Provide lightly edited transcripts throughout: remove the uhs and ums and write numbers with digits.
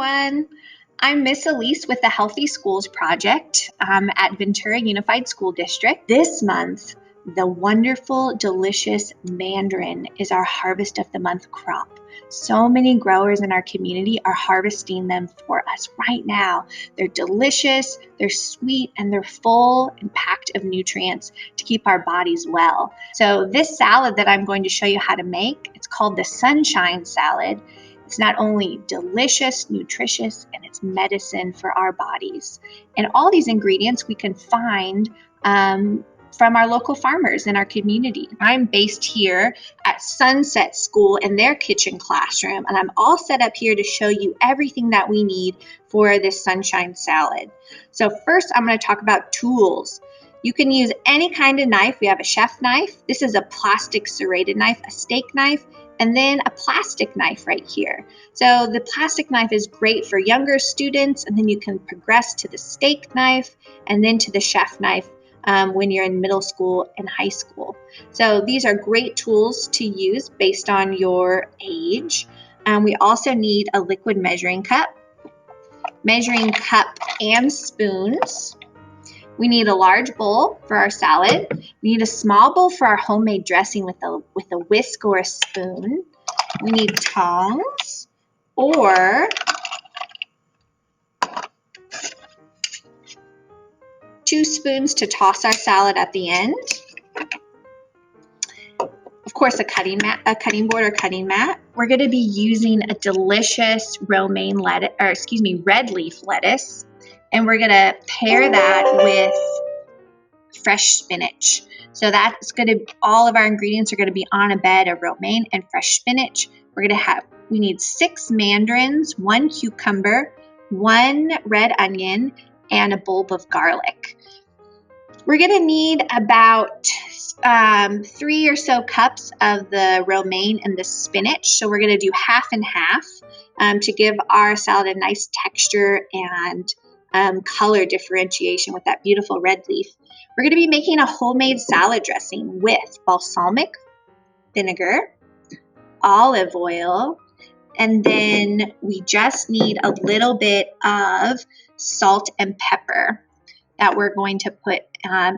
everyone. I'm Miss Alise with the Healthy Schools Project at Ventura Unified School District. This month, the wonderful, delicious mandarin is our Harvest of the Month crop. So many growers in our community are harvesting them for us right now. They're delicious, they're sweet, and they're full and packed of nutrients to keep our bodies well. So this salad that I'm going to show you how to make, it's called the Sunshine Salad. It's not only delicious, nutritious, and it's medicine for our bodies. And all these ingredients we can find from our local farmers in our community. I'm based here at Sunset School in their kitchen classroom, and I'm all set up here to show you everything that we need for this sunshine salad. So first, I'm going to talk about tools. You can use any kind of knife. We have a chef knife. This is a plastic serrated knife, a steak knife, and then a plastic knife right here. So the plastic knife is great for younger students, and then you can progress to the steak knife and then to the chef knife when you're in middle school and high school. So these are great tools to use based on your age. We also need a liquid measuring cup and spoons. We need a large bowl for our salad. We need a small bowl for our homemade dressing with a whisk or a spoon. We need tongs or two spoons to toss our salad at the end. Of course, a cutting board or cutting mat. We're going to be using a delicious red leaf lettuce. And we're going to pair that with fresh spinach. So that's going to, all of our ingredients are going to be on a bed of romaine and fresh spinach. We need 6 mandarins, 1 cucumber, 1 red onion, and a bulb of garlic. We're going to need about 3 or so cups of the romaine and the spinach. So we're going to do half and half to give our salad a nice texture and color differentiation with that beautiful red leaf. We're going to be making a homemade salad dressing with balsamic vinegar, olive oil, and then we just need a little bit of salt and pepper that we're going to put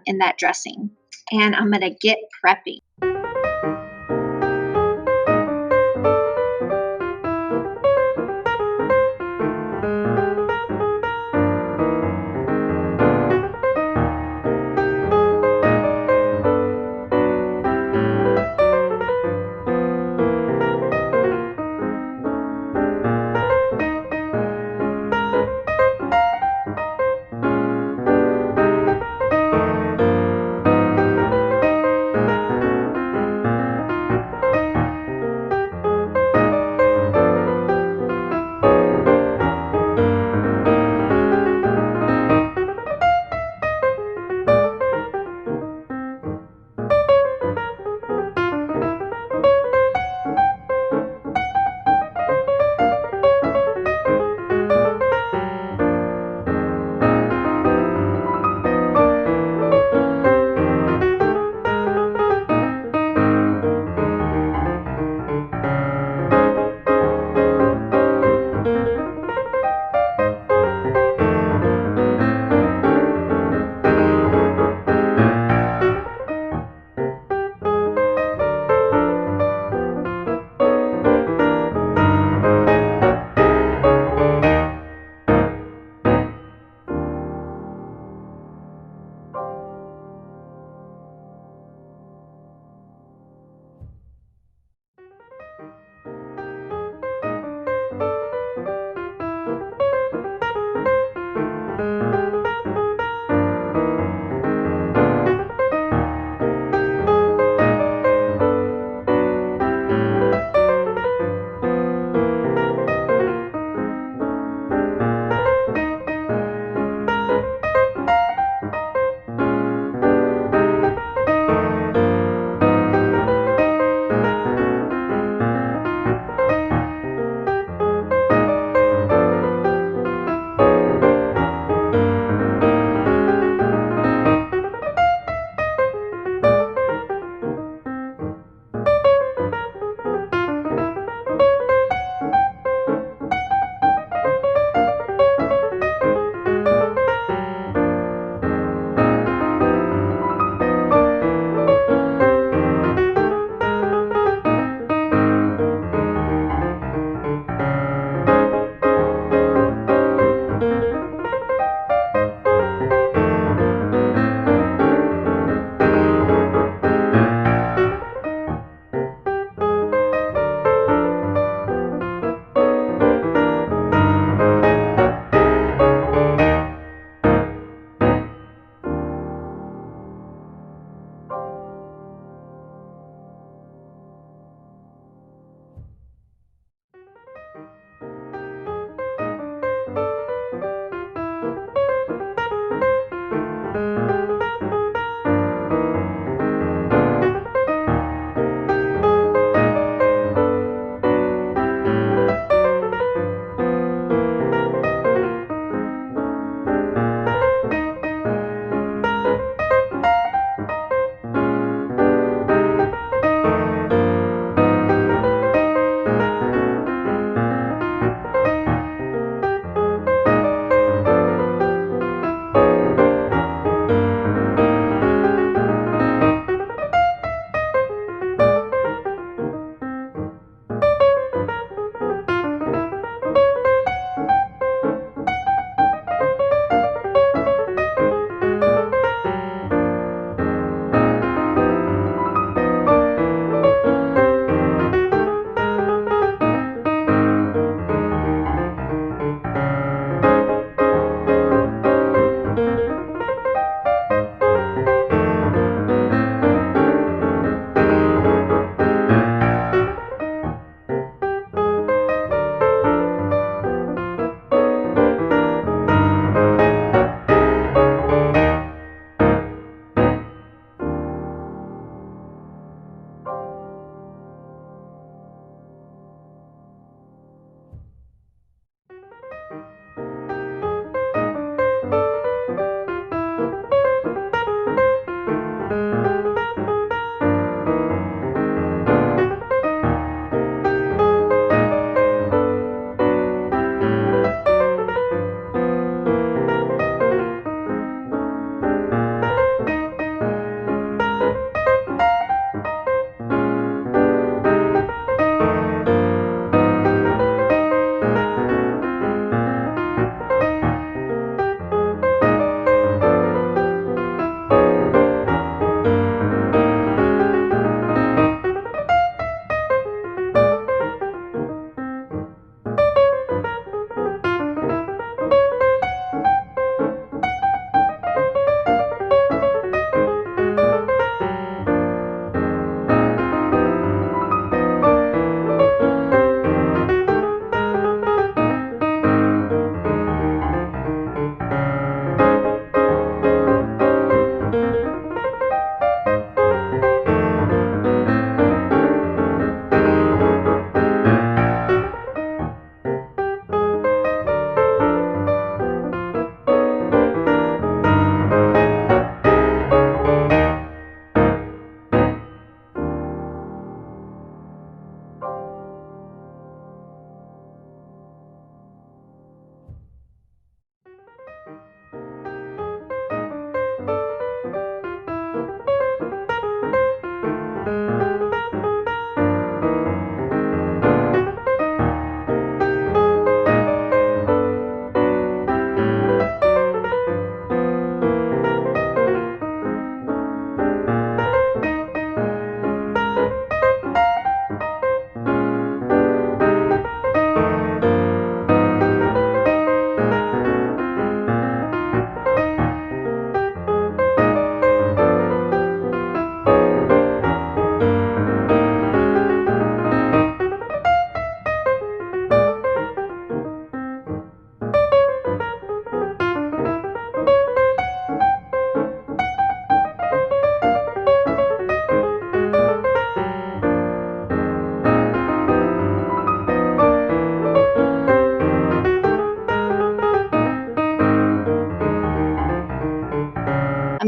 in that dressing. And I'm going to get prepping.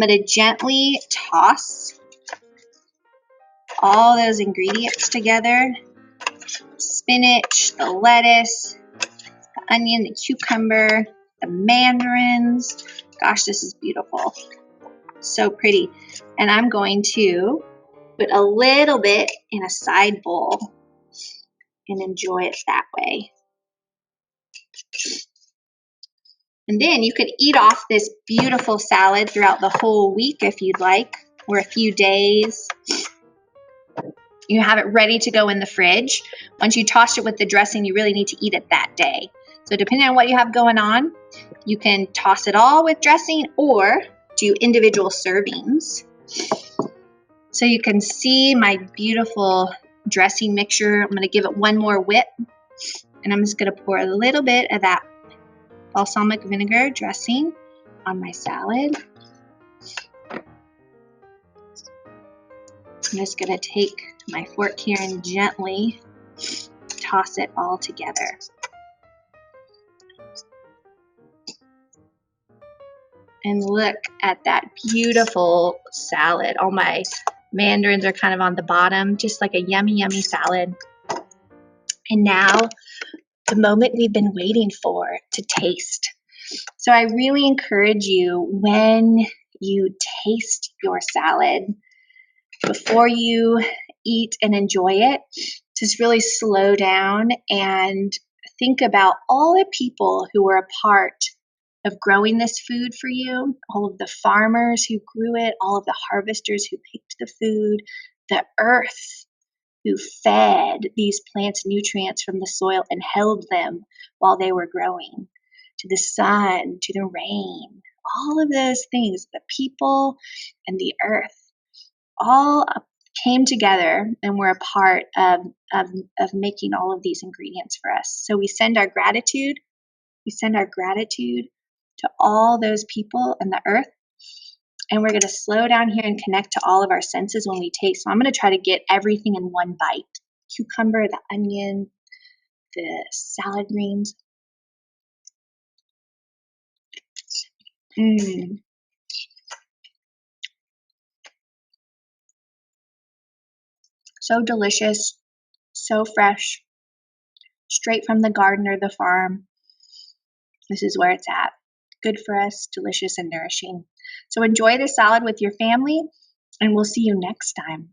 going to gently toss all those ingredients together. Spinach, the lettuce, the onion, the cucumber, the mandarins. Gosh, this is beautiful. So pretty. And I'm going to put a little bit in a side bowl and enjoy it that way. And then you could eat off this beautiful salad throughout the whole week if you'd like, or a few days. You have it ready to go in the fridge. Once you toss it with the dressing, you really need to eat it that day. So depending on what you have going on, you can toss it all with dressing or do individual servings. So you can see my beautiful dressing mixture. I'm going to give it one more whip, and I'm just going to pour a little bit of that balsamic vinegar dressing on my salad. I'm just going to take my fork here and gently toss it all together. And look at that beautiful salad. All my mandarins are kind of on the bottom, just like a yummy, yummy salad. And now, the moment we've been waiting for to taste. So I really encourage you, when you taste your salad, before you eat and enjoy it, just really slow down and think about all the people who were a part of growing this food for you, all of the farmers who grew it, all of the harvesters who picked the food, the earth who fed these plants nutrients from the soil and held them while they were growing, to the sun, to the rain, all of those things, the people and the earth, all came together and were a part of making all of these ingredients for us. So we send our gratitude. We send our gratitude to all those people and the earth. And we're going to slow down here and connect to all of our senses when we taste. So I'm going to try to get everything in one bite. Cucumber, the onion, the salad greens. So delicious, so fresh, straight from the garden or the farm. This is where it's at. Good for us, delicious and nourishing. So enjoy the salad with your family, and we'll see you next time.